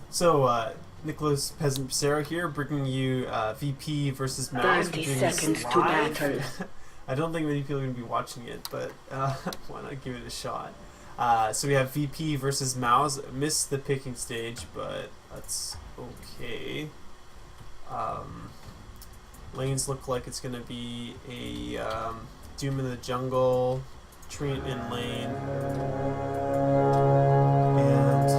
So, Nicholas Peasant Pissarro here, bringing you VP versus Mouz. 30 seconds to battle. I don't think many people are going to be watching it, but why not give it a shot? So we have VP versus Mouz. Missed the picking stage, but that's okay. Lanes look like it's going to be a Doom in the jungle, Treant in lane, and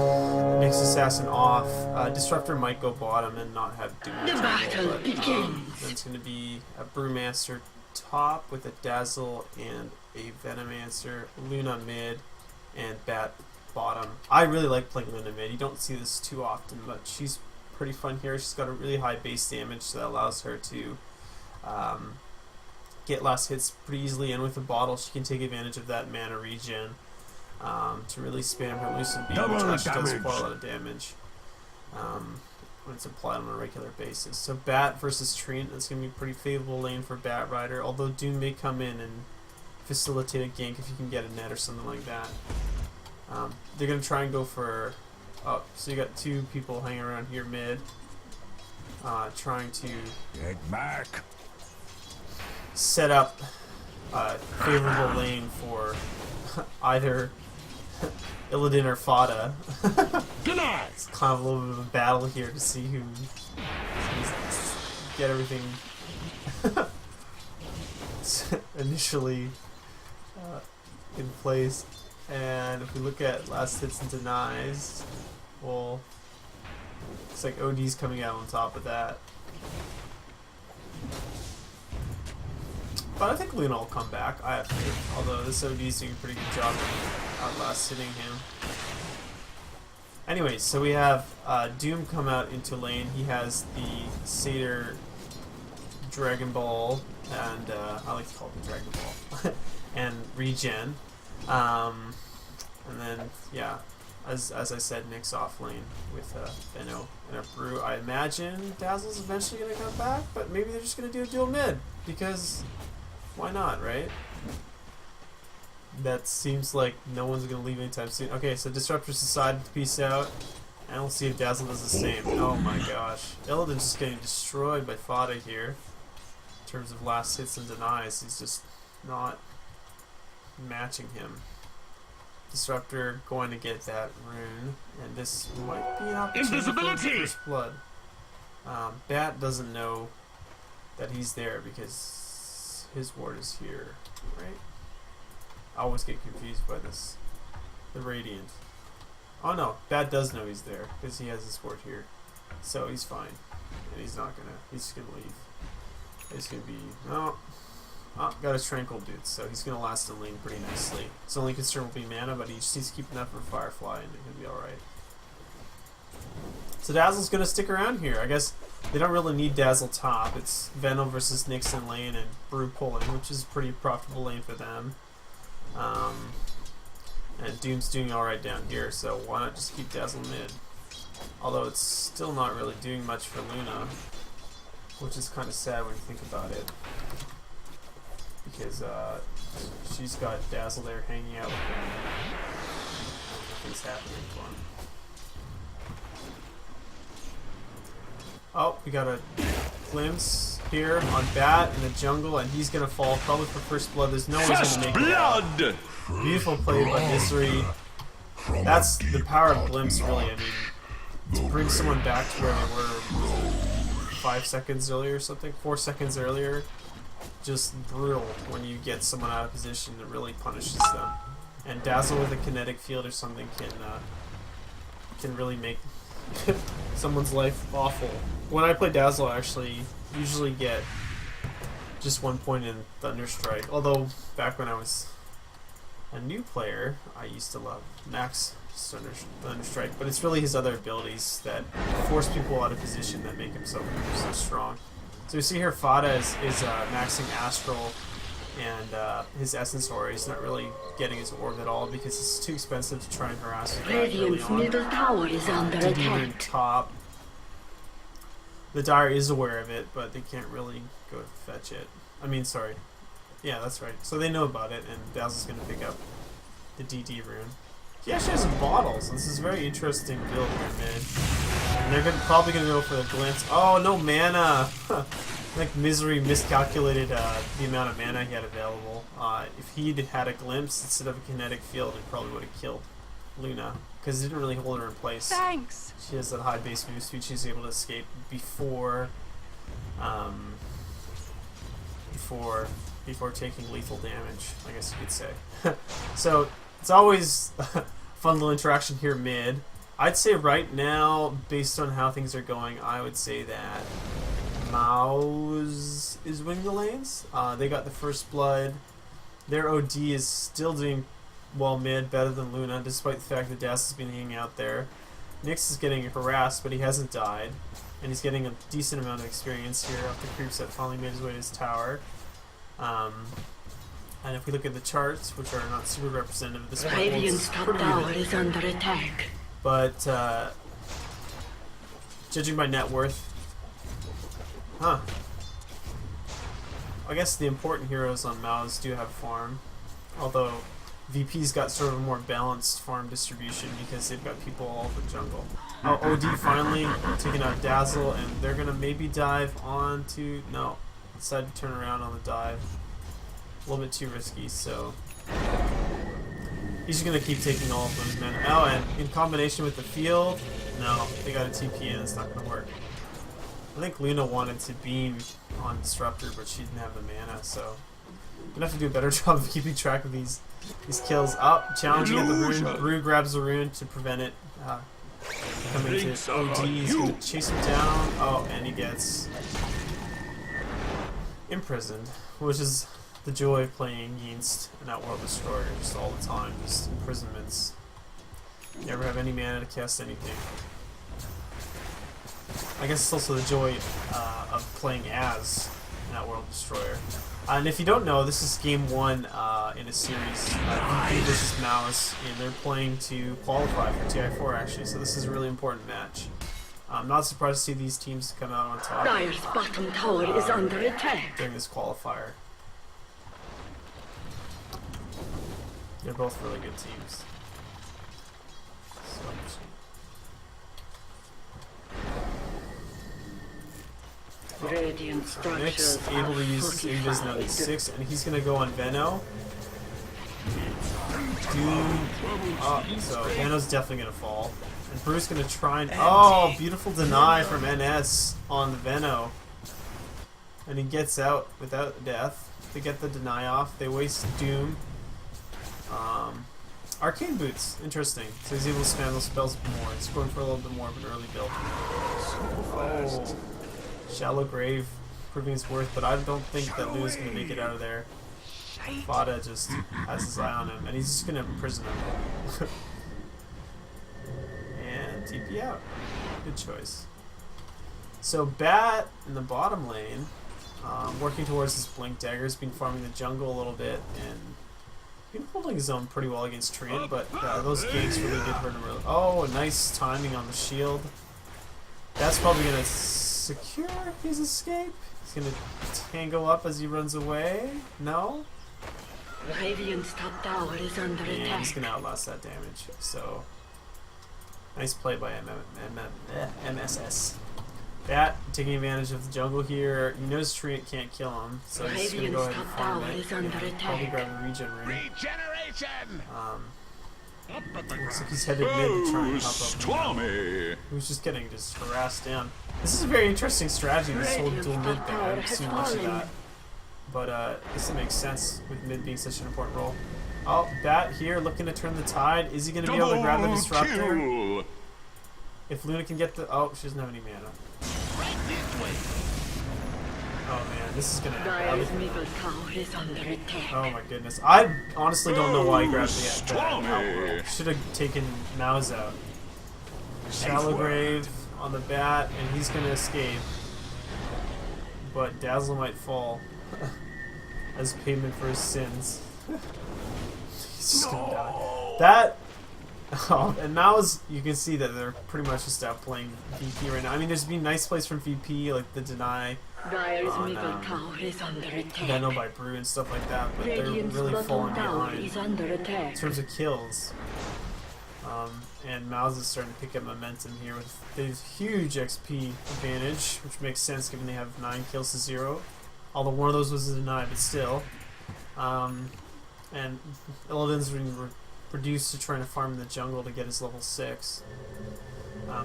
Nyx Assassin off. Disruptor might go bottom and not have Doom in the jungle, but then it's going to be a Brewmaster top with a Dazzle and a Venomancer, Luna mid, and Bat bottom. I really like playing Luna mid. You don't see this too often, but she's pretty fun here. She's got a really high base damage, so that allows her to get last hits pretty easily, and with the bottle she can take advantage of that mana regen to really spam her Lucid Beam, which actually does quite a lot of damage when it's applied on a regular basis. So Bat versus Treant, that's going to be a pretty favorable lane for Bat Rider, although Doom may come in and facilitate a gank if you can get a net or something like that. They're going to try and go for... Oh, so you got two people hanging around here mid, trying to get back. Set up a favorable lane for either Illidan or Fada. It's kind of a little bit of a battle here to see who get everything initially in place. And if we look at last hits and denies, well, looks like OD's coming out on top of that. But I think Luna will come back. I have faith. Although this OD's doing a pretty good job of outlasting him. Anyways, so we have Doom come out into lane. He has the Satyr Dragon Ball, and I like to call it the Dragon Ball, and regen. And then, yeah, as I said, Nyx off lane with Veno and a Brew. I imagine Dazzle's eventually going to come back, but maybe they're just going to do a dual mid, because why not, right? That seems like no one's going to leave anytime soon. Okay, so Disruptor's decided to peace out, and we'll see if Dazzle does the same. Oh my gosh. Illidan's just getting destroyed by Fada here. In terms of last hits and denies, he's just not matching him. Disruptor going to get that rune, and this might be an opportunity for First Blood. Bat doesn't know that he's there because his ward is here, right? I always get confused by this. The Radiant. Oh no, Bat does know he's there because he has his ward here, so he's fine, and he's not gonna. He's just gonna leave. He's gonna be no. Oh, got his Tranquil Boots, so he's going to last in lane pretty nicely. His only concern will be mana, but he just needs to keep enough for Firefly, and it can be alright. So Dazzle's going to stick around here. I guess they don't really need Dazzle top. It's Venom versus Nyx in lane and Brew pulling, which is a pretty profitable lane for them. And Doom's doing alright down here, so why not just keep Dazzle mid? Although it's still not really doing much for Luna, which is kind of sad when you think about it. Because she's got Dazzle there hanging out with him. Nothing's happening for him. Oh, we got a glimpse here on Bat in the jungle, and he's gonna fall probably for First Blood. There's no way he's gonna make it out. Beautiful play by Misery. That's the power of glimpse, really. I mean, to bring someone back to where they were 5 seconds earlier or something, 4 seconds earlier. Just brutal when you get someone out of position that really punishes them. And Dazzle with a kinetic field or something can really make someone's life awful. When I play Dazzle, I actually usually get just 1 point in Thunderstrike. Although back when I was a new player, I used to love Max Thunderstrike. But it's really his other abilities that force people out of position that make him so strong. So we see here Fada is maxing Astral and his Essence Aura. He's not really getting his orb at all because it's too expensive to try and harass him early on. Middle tower is under attack. Top. The Dire is aware of it, but they can't really go fetch it. I mean, sorry. Yeah, that's right. So they know about it, and Dazzle's going to pick up the DD rune. He actually has a bottle, so this is a very interesting build here, man. And they're probably gonna go for the glance. Oh, no mana! I think Misery miscalculated the amount of mana he had available. If he'd had a glimpse instead of a kinetic field, it probably would have killed Luna, because it didn't really hold her in place. Thanks. She has that high base move speed. She's able to escape before taking lethal damage, I guess you could say. So it's always a fun little interaction here mid. I'd say right now, based on how things are going, I would say that Mouz is winning the lanes. They got the first blood. Their OD is still doing well mid, better than Luna, despite the fact that Das has been hanging out there. Nyx is getting harassed, but he hasn't died. And he's getting a decent amount of experience here after Creeps that finally made his way to his tower. And if we look at the charts, which are not super representative at this point, Radiant's top tower is under attack. But judging by net worth, I guess the important heroes on Mouz do have farm, although VP's got sort of a more balanced farm distribution because they've got people all over the jungle. Oh, OD finally taking out Dazzle, and they're gonna maybe dive onto decide to turn around on the dive. A little bit too risky, so he's just gonna keep taking all of those men. Oh, and in combination with the field, no, they got a TP in. It's not gonna work. I think Luna wanted to beam on Disruptor, but she didn't have the mana, so I'm gonna have to do a better job of keeping track of these kills. Up, challenging at the rune. Brew grabs the rune to prevent it coming to OD. He's gonna chase him down. Oh, and he gets imprisoned, which is the joy of playing against an Outworld Destroyer just all the time, just imprisonments. You never have any mana to cast anything. I guess it's also the joy of playing as an Outworld Destroyer. And if you don't know, this is game 1 in a series, VP versus Mouz, and they're playing to qualify for TI4 actually, so this is a really important match. I'm not surprised to see these teams come out on top Dire's bottom tower is under attack. during this qualifier. They're both really good teams. Radiant So structures Nyx able to are use Invis now fortified. 6, and he's gonna go on Veno. So Veno's definitely gonna fall. And Brew's gonna try and beautiful deny from NS on the Veno. And he gets out without death. They get the deny off. They waste Doom. Arcane Boots, interesting. So he's able to spam those spells more. He's going for a little bit more of an early build. Oh, Shallow Grave proving his worth, but I don't think that Luna's gonna make it out of there. Fada just has his eye on him, and he's just gonna imprison him. And TP out. Good choice. So Bat in the bottom lane, working towards his Blink Dagger, has been farming the jungle a little bit, and been holding his own pretty well against Treant, but those ganks really did hurt him really. Oh, nice timing on the shield. That's probably gonna secure his escape. He's gonna tango up as he runs away. No? Radiant's top tower is under And attack. he's gonna outlast that damage. So nice play by MSS. Bat taking advantage of the jungle here. He knows Treant can't kill him, so he's gonna go ahead and farm it. Is under Probably attack. grab a regen ring. Regeneration! Looks like he's headed mid to try and pop up. Who's just getting harassed down. This is a very interesting strategy, this whole dual mid thing. I haven't seen much of that. But I guess it makes sense with mid being such an important role. Oh, Bat here looking to turn the tide. Is he going to be able to grab the Disruptor? Kill. If Luna can get the... Oh, she doesn't have any mana. Right this way. Oh man, this is going to Dire's happen. middle tower is under attack. Oh my goodness. I honestly don't know why he grabbed the Stormy. Outworld. Should have taken Mouz out. Shallow Grave on the Bat, and he's going to escape. But Dazzle might fall as payment for his sins. He's just gonna die. That... Oh, and Mouz, you can see that they're pretty much just outplaying VP right now. I mean, there's been nice plays from VP, like the deny Dire's on, middle tower is under attack. Veno by Brew and stuff like that, but they're Radiant's really bottom falling tower behind is under in attack. terms of kills. And Mouz is starting to pick up momentum here with this huge XP advantage, which makes sense given they have 9 kills to 0. Although one of those was a deny, but still. And Illidan's being reduced to trying to farm in the jungle to get his level 6.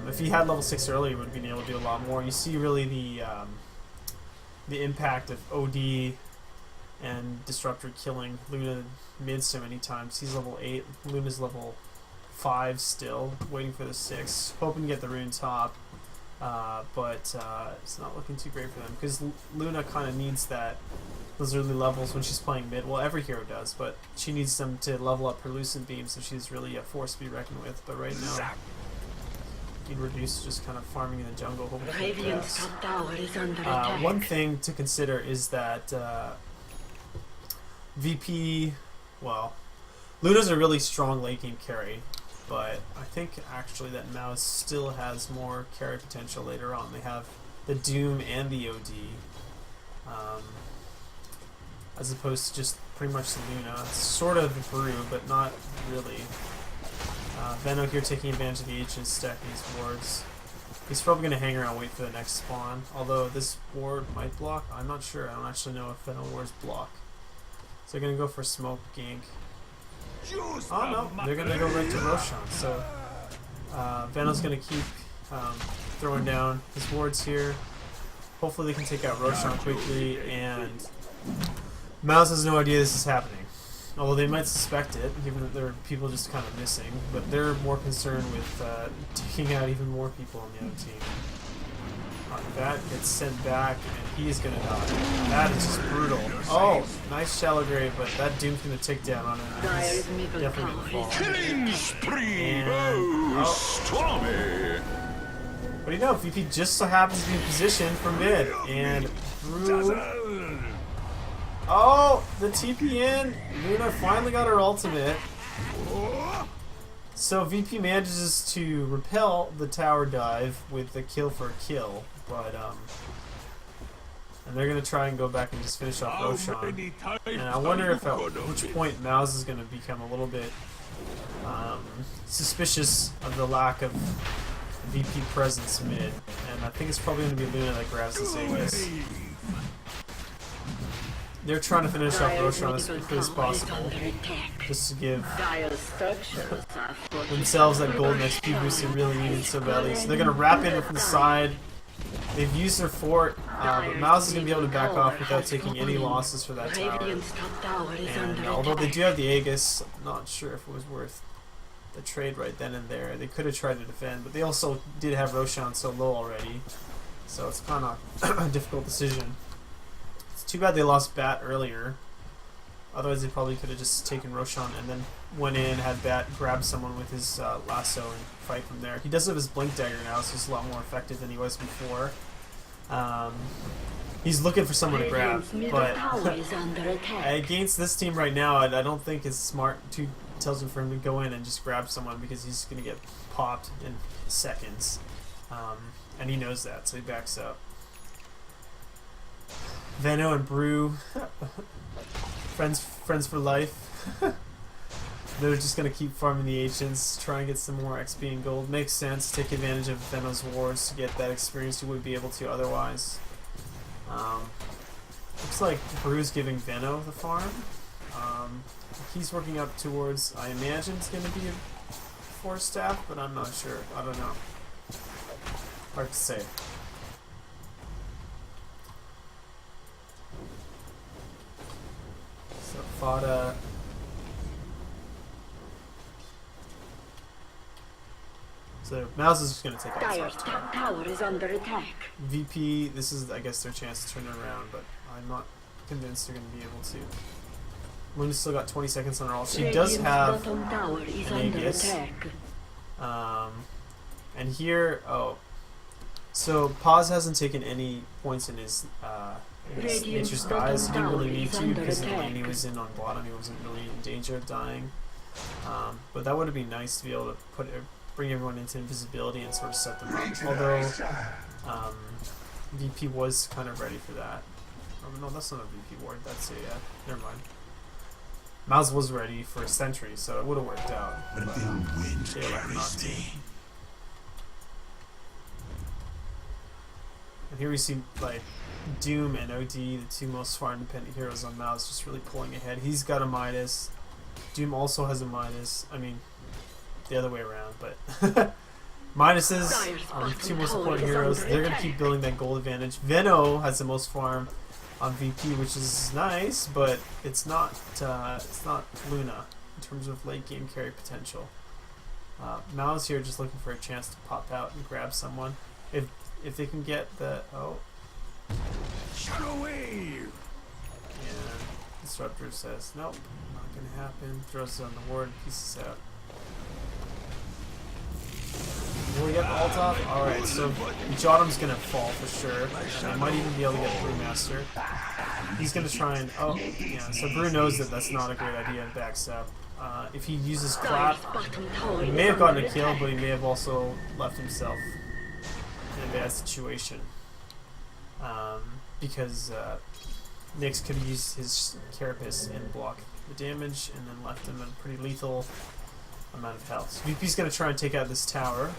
If he had level 6 earlier, he would have been able to do a lot more. You see really the impact of OD and Disruptor killing Luna mid so many times. He's level 8, Luna's level 5 still, waiting for the 6, hoping to get the rune top, but it's not looking too great for them, because Luna kind of needs those early levels when she's playing mid. Well, every hero does, but she needs them to level up her Lucent Beam, so she's really a force to be reckoned with. But right now, being reduced to just kind of farming in the jungle, hoping for the Radiant's top tower is under attack. one thing to consider is that VP, well, Luna's a really strong late game carry, but I think actually that Mouz still has more carry potential later on. They have the Doom and the OD, as opposed to just pretty much the Luna. It's sort of a Brew, but not really. Veno here taking advantage of the H and stacking his wards. He's probably going to hang around and wait for the next spawn, although this ward might block. I'm not sure. I don't actually know if Veno wards block. So they're going to go for smoke gank. Oh no, they're going to go right to Roshan. So Veno's going to keep throwing down his wards here. Hopefully they can take out Roshan quickly, and Mouz has no idea this is happening. Although they might suspect it, given that there are people just kind of missing. But they're more concerned with taking out even more people on the other team. That gets sent back, and he is going to die. That is just brutal. Oh, nice shallow grave, but that Doom's going to tick down on him. Dire's middle Definitely tower going to fall. Killing spree, And, stormy. What do you know? VP just so happens to be in position for mid. And through... Oh, the TP in. Luna finally got her ultimate. So VP manages to repel the tower dive with the kill for a kill, but and they're gonna try and go back and just finish off Roshan. And I wonder if at which point Mouz is gonna become a little bit suspicious of the lack of VP presence mid, and I think it's probably gonna be Luna that grabs this Aegis. They're trying to finish off Roshan as quickly as possible, just to give themselves that golden XP boost they really needed so badly. So they're going to wrap in from the side. They've used their fort, but Mouz is going to be able to back off without taking any losses for that tower. And although they do have the Aegis, I'm not sure if it was worth the trade right then and there. They could have tried to defend, but they also did have Roshan so low already, so it's kind of a difficult decision. Too bad they lost Bat earlier. Otherwise, they probably could have just taken Roshan and then went in, had Bat grab someone with his lasso and fight from there. He does have his Blink Dagger now, so he's a lot more effective than he was before. He's looking for someone to grab, but against this team right now, I don't think it's smart to tell him for him to go in and just grab someone, because he's going to get popped in seconds. And he knows that, so he backs up. Veno and Brew, friends for life. They're just gonna keep farming the ancients, try and get some more XP and gold. Makes sense. Take advantage of Veno's wards to get that experience you wouldn't be able to otherwise. Looks like Brew's giving Veno the farm. He's working up towards, I imagine it's gonna be a 4-staff, but I'm not sure. I don't know. Hard to say. So Fada. So Mouz is just going to take out Dire's this top tower is under attack. VP, this is, I guess, their chance to turn it around, but I'm not convinced they're going to be able to. Luna's still got 20 seconds on her ult. She does have bottom tower is an under Aegis. attack. And here, so Paz hasn't taken any points in his Nature's Guise. He didn't really need to, because the lane he was in on bottom, he wasn't really in danger of dying. But that would have been nice to be able to bring everyone into invisibility and sort of set them up. Although VP was kind of ready for that. Oh no, that's not a VP ward. That's a never mind. Mouz was ready for a sentry, so it would have worked out. But But the wind they elected not carries to. me. And here we see like Doom and OD, the two most far independent heroes on Mouz, just really pulling ahead. He's got a Midas. Doom also has a Midas. I mean, the other way around, but Midases are the two most important heroes. They're going to keep building that gold advantage. Venno has the most farm on VP, which is nice, but it's not Luna in terms of late game carry potential. Mouz here just looking for a chance to pop out and grab someone. If they can get the Shut away! and Disruptor says nope, not gonna happen. Throws it on the ward, pieces out. Will we get the ult off? Alright, so Jotum's gonna fall for sure. And I might even be able to get Brewmaster. He's gonna try and yeah, so Brew knows that that's not a great idea and backs up. If he uses Clap, he may have gotten a kill, but he may have also left himself in a bad situation. Because Nyx could have used his Carapace and block the damage and then left him at a pretty lethal amount of health. So VP's going to try and take out this tower.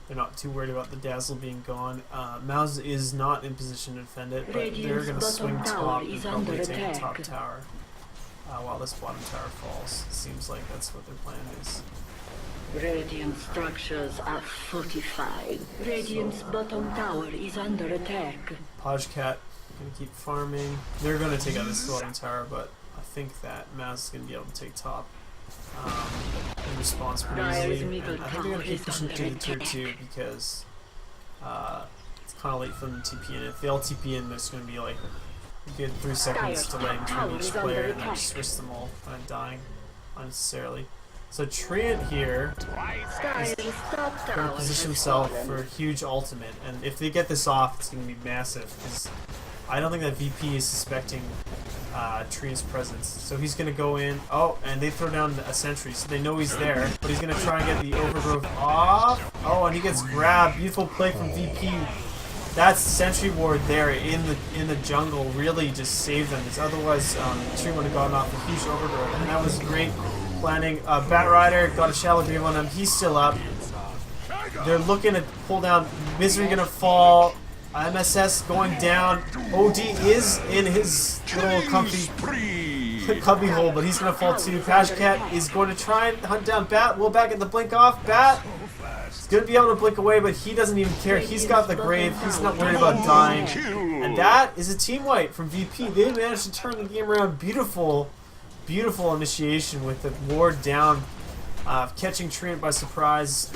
They're not too worried about the Dazzle being gone. Mouz is not in position to defend it, but they're going to swing top and probably take the top tower while this bottom tower falls. Seems like that's what their plan is. Radiant structures are fortified. Radiant's bottom tower is under attack. Podgecat going to keep farming. They're going to take out this bottom tower, but I think that Mouz is going to be able to take top in response pretty easily. And I think they're going to keep pushing to the tier 2 because it's kind of late for them to TP in. If they all TP in, there's going to be like a good 3 seconds delay between each player, and that just risks them all kind of dying unnecessarily. So Treant here is going to position himself for a huge ultimate, and if they get this off, it's going to be massive, because I don't think that VP is suspecting Treant's presence. So he's going to go in, and they throw down a sentry, so they know he's there, but he's going to try and get the overgrowth off. Oh, and he gets grabbed. Beautiful play from VP. That sentry ward there in the jungle really just saved them, because otherwise Treant would have gotten off a huge overgrowth, and that was great planning. Bat Rider got a shallow beam on him. He's still up. They're looking to pull down. Misery gonna fall. MSS going down. OD is in his little comfy cubby hole, but he's gonna fall too. Podgecat is going to try and hunt down Bat. Will Bat get the blink off? Bat is gonna be able to blink away, but he doesn't even care. He's got the grave. He's not worried about dying. And that is a team wipe from VP. They managed to turn the game around. Beautiful initiation with the ward down, catching Treant by surprise.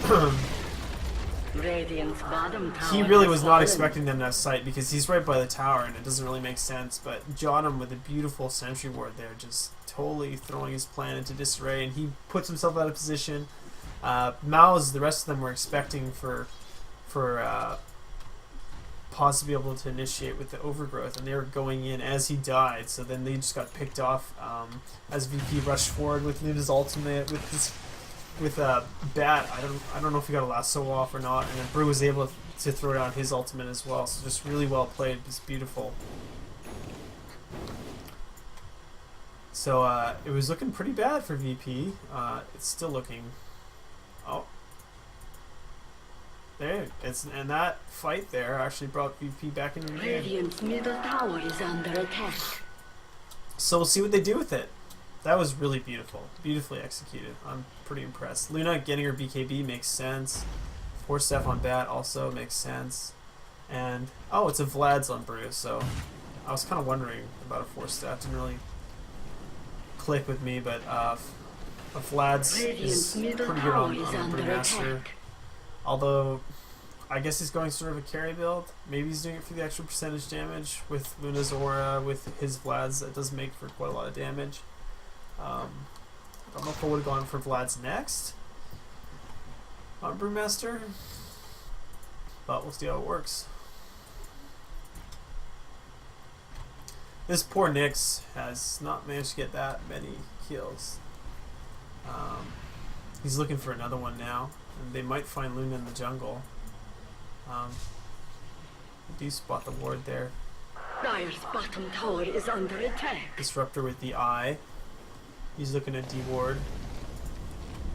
He really was not expecting them to have sight because he's right by the tower and it doesn't really make sense, but Jotum with a beautiful sentry ward there, just totally throwing his plan into disarray, and he puts himself out of position. Mouz, the rest of them were expecting for Paz to be able to initiate with the overgrowth, and they were going in as he died, so then they just got picked off as VP rushed forward with Luna's ultimate with Bat. I don't know if he got a lasso off or not, and then Brew was able to throw down his ultimate as well, so just really well played. It's beautiful. So it was looking pretty bad for VP. It's still looking there, and that fight there actually brought VP back in the game. Radiant's middle tower is under attack. So we'll see what they do with it. That was really beautiful. Beautifully executed. I'm pretty impressed. Luna getting her BKB makes sense. 4 Steph on Bat also makes sense. And, it's a Vlad's on Brew, so I was kind of wondering about a 4 Steph. Didn't really click with me, but a Vlad's is pretty good on Brewmaster. Although, I guess he's going sort of a carry build. Maybe he's doing it for the extra percentage damage with Luna's aura, with his Vlad's. That does make for quite a lot of damage. I don't know if I would have gone for Vlad's next on Brewmaster, but we'll see how it works. This poor Nyx has not managed to get that many kills. He's looking for another one now. And they might find Luna in the jungle. I do spot the ward there. Dire's bottom tower is under attack. Disruptor with the eye. He's looking at D-Ward.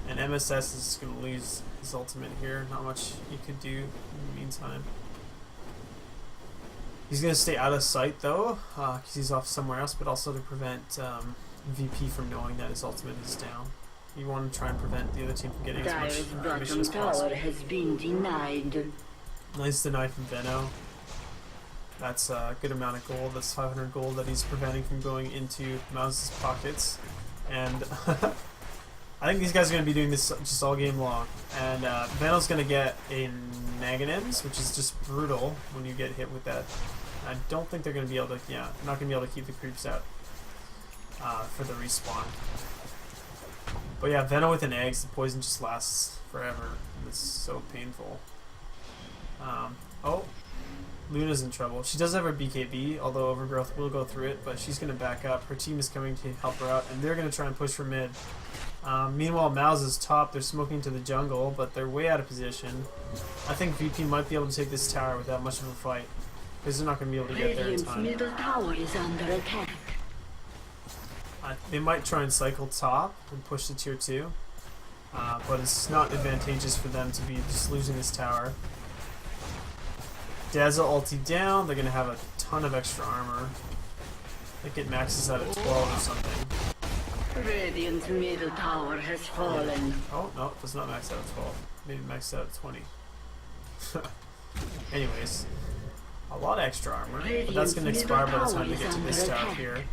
And MSS is going to lose his ultimate here. Not much he could do in the meantime. He's going to stay out of sight though, because he's off somewhere else, but also to prevent VP from knowing that his ultimate is down. You want to try and prevent the other team from getting as Dire's much information bottom as tower possible. has been denied. Nice deny from Venno. That's a good amount of gold. That's 500 gold that he's preventing from going into Mouz's pockets. And I think these guys are going to be doing this just all game long. And Venno's going to get a Naganins, which is just brutal when you get hit with that. I don't think they're going to be able to, yeah, not going to be able to keep the creeps out for the respawn. But yeah, Venno with an eggs, the poison just lasts forever. It's so painful. Oh, Luna's in trouble. She does have her BKB, although Overgrowth will go through it, but she's going to back up. Her team is coming to help her out, and they're going to try and push for mid. Meanwhile, Mouz is top. They're smoking to the jungle, but they're way out of position. I think VP might be able to take this tower without much of a fight, because they're not going to be able to get there in Radiant's time. middle tower is under attack. They might try and cycle top and push to tier 2, but it's not advantageous for them to be just losing this tower. Dazzle ulti down, they're going to have a ton of extra armor. I think it maxes out at 12 or something. Radiant's middle tower has fallen. Oh, no, it does not max out at 12. Maybe max out at 20. Anyways, a lot of extra armor, but that's going to expire by the time we get to this tower here.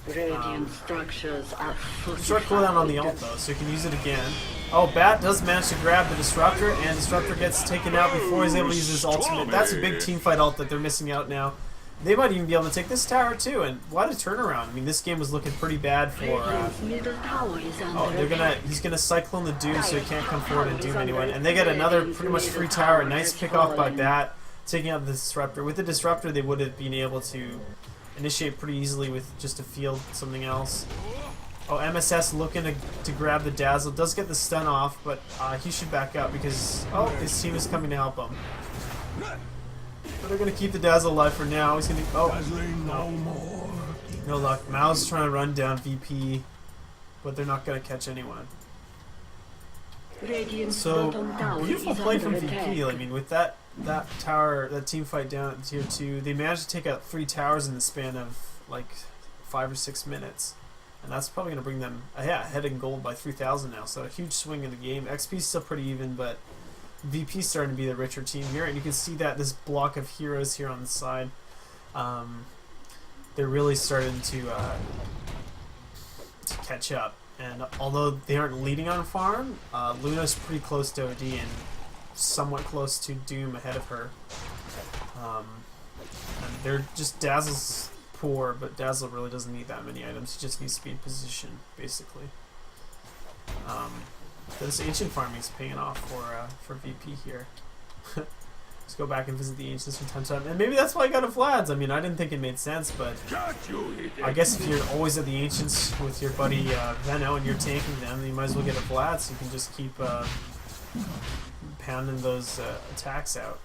Radiant structures are Short cooldown on the ult though, so you can use it again. Oh, Bat does manage to grab the Disruptor, and Disruptor gets taken out before he's able to use his ultimate. That's a big teamfight ult that they're missing out now. They might even be able to take this tower too, and what a turnaround. I mean, this game was looking pretty bad for... Radiant's middle tower is under oh, he's gonna Cyclone the Doom so he can't come forward and doom anyone. And they get another pretty much free tower. Nice pick off by Bat, taking out the Disruptor. With the Disruptor, they would have been able to initiate pretty easily with just a field something else. Oh, MSS looking to grab the Dazzle. Does get the stun off, but he should back up because, oh, his team is coming to help him. But they're going to keep the Dazzle alive for now. He's going to, oh, no luck. Mouz is trying to run down VP, but they're not going to catch anyone. Radiant's So, bottom tower beautiful is play under from attack. VP. I mean, with that tower, that team fight down at tier 2, they managed to take out 3 towers in the span of like 5 or 6 minutes. And that's probably going to bring them ahead in gold by 3,000 now. So a huge swing in the game. XP is still pretty even, but VP's starting to be the richer team here. And you can see that this block of heroes here on the side, they're really starting to catch up. And although they aren't leading on farm, Luna's pretty close to OD and somewhat close to Doom ahead of her. And they're just Dazzle's poor, but Dazzle really doesn't need that many items. He just needs speed position, basically. This ancient farming is paying off for VP here. Let's go back and visit the ancients from time to time, and maybe that's why I got a Vlad's. I mean, I didn't think it made sense, but I guess if you're always at the ancients with your buddy Venno and you're tanking them, then you might as well get a Vlad, so you can just keep pounding those attacks out.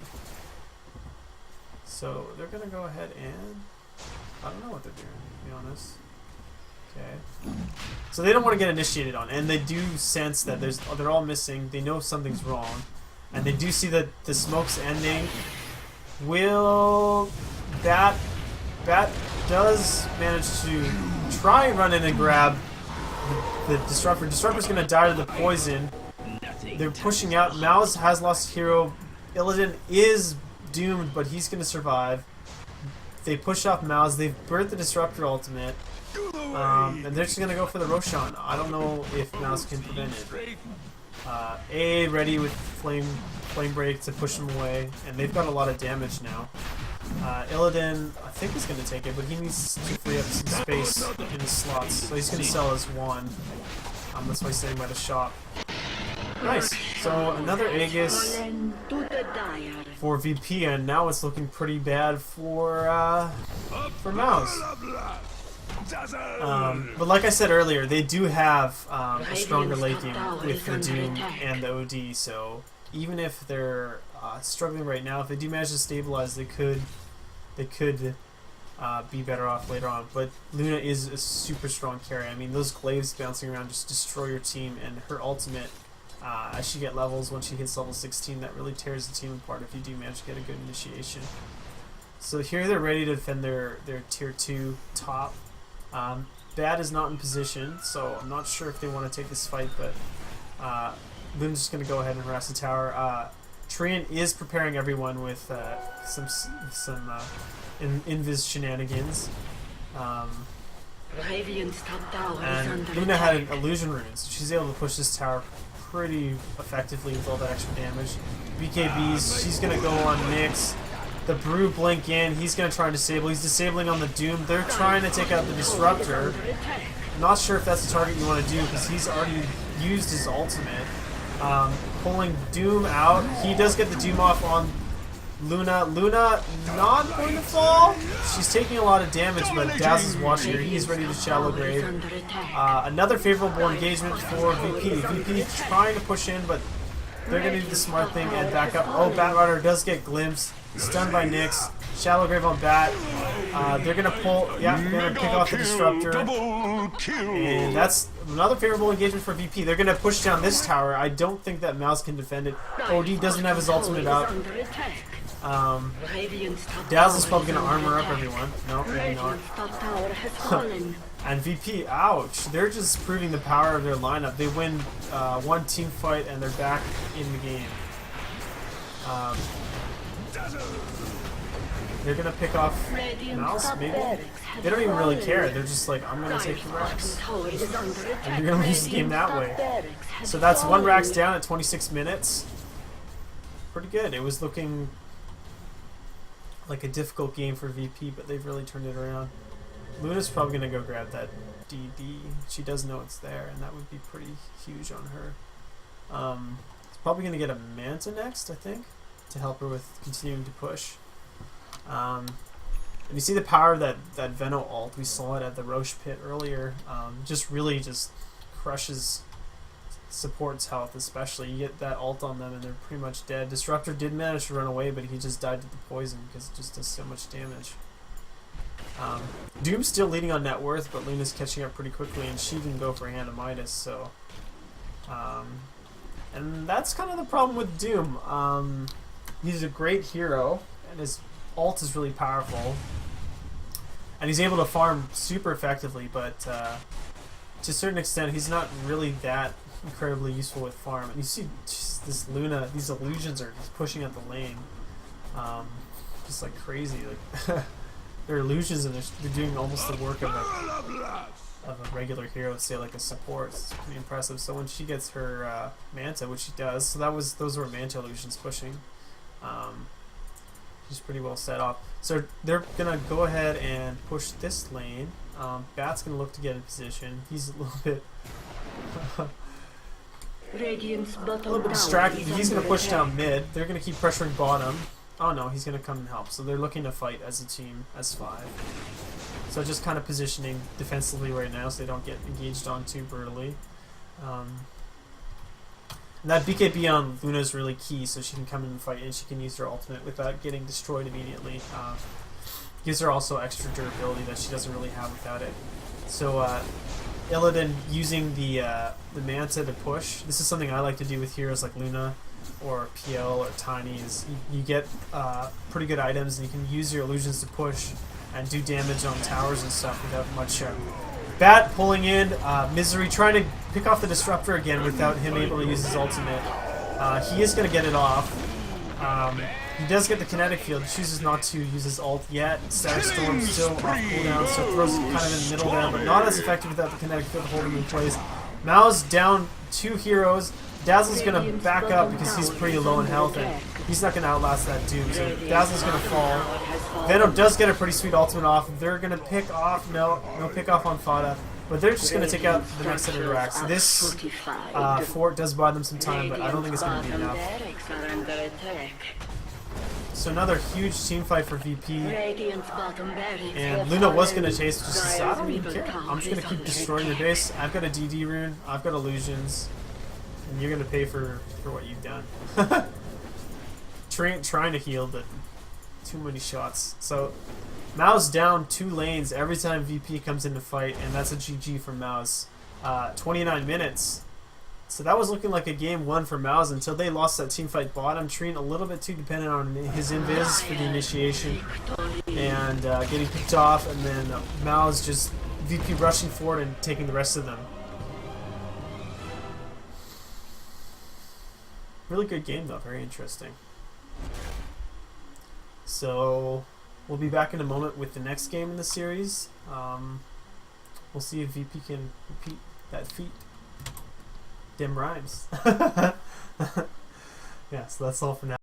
So they're gonna go ahead and I don't know what they're doing, to be honest. Okay. So they don't want to get initiated on, and they do sense that they're all missing. They know something's wrong, and they do see that the smoke's ending. Will Bat does manage to try and run in and grab the Disruptor. Disruptor's gonna die to the poison. They're pushing out. Mouz has lost a hero. Illidan is doomed, but he's gonna survive. They push off Mouz. They've burnt the Disruptor ultimate. And they're just going to go for the Roshan. I don't know if Mouz can prevent it. A ready with Flame Break to push him away. And they've got a lot of damage now. Illidan, I think he's going to take it, but he needs to free up some space in his slots. So he's going to sell his one. That's why he's sitting by the shop. Nice. So another Aegis Fallen to the Dire. for VP, and now it's looking pretty bad for Mouz. But like I said earlier, they do have a stronger late game with the Doom and the OD, so even if they're struggling right now, if they do manage to stabilize, they could be better off later on. But Luna is a super strong carry. I mean, those glaives bouncing around just destroy your team, and her ultimate, as she get levels, when she hits level 16, that really tears the team apart if you do manage to get a good initiation. So here they're ready to defend their tier 2 top. Bad is not in position, so I'm not sure if they want to take this fight, but Luna's just going to go ahead and harass the tower. Trian is preparing everyone with some invis shenanigans. Radiant's top tower is And under Luna had attack. an illusion rune, so she's able to push this tower pretty effectively with all that extra damage. BKBs, she's going to go on Nyx. The Brew blink in, he's going to try and disable. He's disabling on the Doom. They're trying to take out the Disruptor. Not sure if that's the target you want to do because he's already used his ultimate. Pulling Doom out. He does get the Doom off on Luna. Luna not going to fall. She's taking a lot of damage, but Daz is watching her. He's ready to shallow grave. Another favorable engagement for VP. VP trying to push in, but they're going to do the smart thing and back up. Oh, Batrider does get glimpsed. Stunned by Nyx. Shallow grave on Bat. They're going to pull. Yeah, they're going to pick off the Disruptor. And that's another favorable engagement for VP. They're going to push down this tower. I don't think that Mouz can defend it. OD doesn't have his ultimate out. Daz is probably going to armor up everyone. No, maybe not. And VP, ouch. They're just proving the power of their lineup. They win one team fight and they're back in the game. They're going to pick off Mouz, maybe? They don't even really care. They're just like, I'm going to take the Rax. And you're going to lose the game that way. So that's one Rax down at 26 minutes. Pretty good. It was looking like a difficult game for VP, but they've really turned it around. Luna's probably going to go grab that DD. She does know it's there, and that would be pretty huge on her. It's probably going to get a Manta next, I think, to help her with continuing to push. And you see the power of that Veno ult. We saw it at the Roche pit earlier. Just really just crushes support's health, especially. You get that ult on them and they're pretty much dead. Disruptor did manage to run away, but he just died to the poison because it just does so much damage. Doom's still leading on net worth, but Luna's catching up pretty quickly, and she can go for Hand of Midas, so... and that's kind of the problem with Doom. He's a great hero, and his ult is really powerful. And he's able to farm super effectively, but to a certain extent, he's not really that incredibly useful with farm. And you see just this Luna, these illusions are just pushing at the lane. Just like crazy. Like they're illusions and they're doing almost the work of a regular hero, say like a support. It's pretty impressive. So when she gets her Manta, which she does, so those were Manta illusions pushing. She's pretty well set up. So they're gonna go ahead and push this lane. Bat's gonna look to get in position. He's a little bit distracted. He's gonna push down mid. They're gonna keep pressuring bottom. Oh no, he's gonna come and help. So they're looking to fight as a team, as 5. So just kind of positioning defensively right now so they don't get engaged on too brutally. And that BKB on Luna is really key, so she can come in and fight and she can use her ultimate without getting destroyed immediately. Gives her also extra durability that she doesn't really have without it. So Illidan using the Manta to push. This is something I like to do with heroes like Luna or PL or Tiny. Is you get pretty good items and you can use your illusions to push and do damage on towers and stuff without much. Bat pulling in, Misery trying to pick off the Disruptor again without him able to use his ultimate. He is going to get it off. He does get the kinetic field, chooses not to use his ult yet. Static Storm still off cooldown, so throws it kind of in the middle there, but not as effective without the kinetic field to hold him in place. Mouz down 2 heroes. Dazzle's going to back up because he's pretty low in health and he's not going to outlast that Doom, so Dazzle's going to fall. Venom does get a pretty sweet ultimate off. They're going to pick off, no pick off on Fada, but they're just going to take out the next set of racks. This fort does buy them some time, but I don't think it's going to be enough. So another huge team fight for VP, and Luna was going to chase, just as I don't even care. I'm just going to keep destroying your base. I've got a DD rune, I've got illusions, and you're going to pay for what you've done. Trying to heal, but too many shots. So Mouz down 2 lanes every time VP comes in to fight, and that's a GG for Mouz. 29 minutes. So that was looking like a game 1 for Mouz until they lost that teamfight bottom. Treen a little bit too dependent on his invis for the initiation and getting picked off, and then Mouz just VP rushing forward and taking the rest of them. Really good game though, very interesting. So we'll be back in a moment with the next game in the series. We'll see if VP can repeat that feat. Dim rhymes. Yeah, so that's all for now.